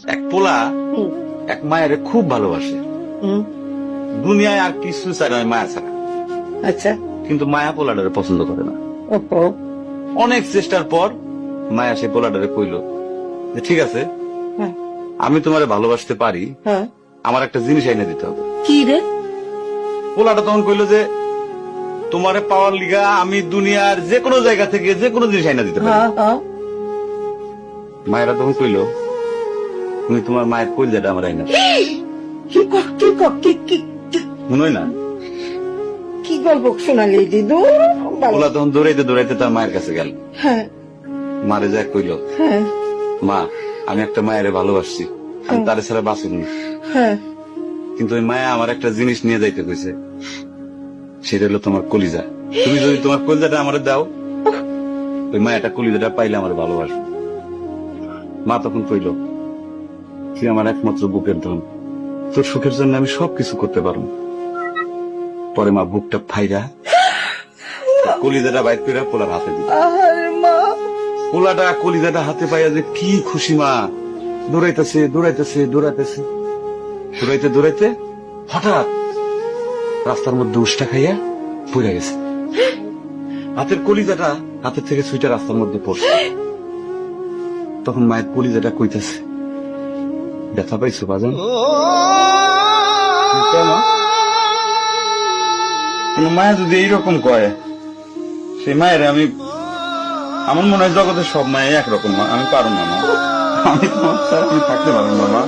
এক পোলা হুম, এক মায়ের খুব ভালোবাসে, হুম, দুনিয়ায় আর কিছু চায় না মায়া ছাড়া। আচ্ছা। কিন্তু মায়া পোলাটারে পছন্দ করে না। ওহো। অনেক চেষ্টার পর মায়া সে পোলাটারে কইল যে ঠিক আছে, হ্যাঁ, আমি তোমারে ভালোবাসতে পারি, হ্যাঁ। আমার একটা জিনিস এনে দিতে হবে। কি রে? পোলাটা তখন কইল যে তোমারে পাওয়ার লিগা আমি দুনিয়ার যে কোনো জায়গা থেকে যে কোনো জিনিস এনে দিতে পারি। হ্যাঁ, হ্যাঁ। মায়েরা তখন কইল তুমি তোমার মায়ের কইলজাটা আমার আইনা কি ক- কি ক- কি কি- কি- মনে হয় না। কি গল্প শোনালি দিদু? পোলা তখন দৌড়াইতে দৌড়াইতে তার মায়ের কাছে গেল, হ্যাঁ, মারে যায় কইল হ্যাঁ, মা আমি একটা মায়ের ভালোবাসছি, আমি তারে ছাড়া বাঁচুন না। হ্যাঁ। কিন্তু ওই মায়া আমার একটা জিনিস নিয়ে যাইতে কইছে, সেটা হলো তোমার কলিজা। তুমি যদি তোমার কলিজাটা আমারে দাও, ওই মায়াটা কলিজাটা পাইলে আমার ভালোবাসবে। মা তখন কইল তুই আমার একমাত্র বুকের ধন, তোর সুখের জন্য আমি সবকিছু করতে পারবো। পরে মা বুকটা ফাইরা কলিজাটা বাইর করে পোলার হাতে দিল। আহারে মা। পোলাটা কলিজাটা হাতে পাইয়া যে কি খুশি, মা দৌড়াইতেছে দৌড়াইতেছে দৌড়াইতেছে দৌড়াইতে দৌড়াইতে হঠাৎ রাস্তার মধ্যে উষ্টা খাইয়া পড়ে গেছে। হাতের কলিজাটা হাতের থেকে ছুইটা রাস্তার মধ্যে পড়ছে। তখন মায়ের কলিজাটা কইতাছে ব্যথা পাইছো বাজান? কোন মায়া যদি এইরকম কয়, সেই মায়ের আমি, আমার মনে হয় জগতের সব মায়ে একরকম, আমি পারো না মা, আমি তোমার ছাড়া আমি থাকতে পারবো না মা।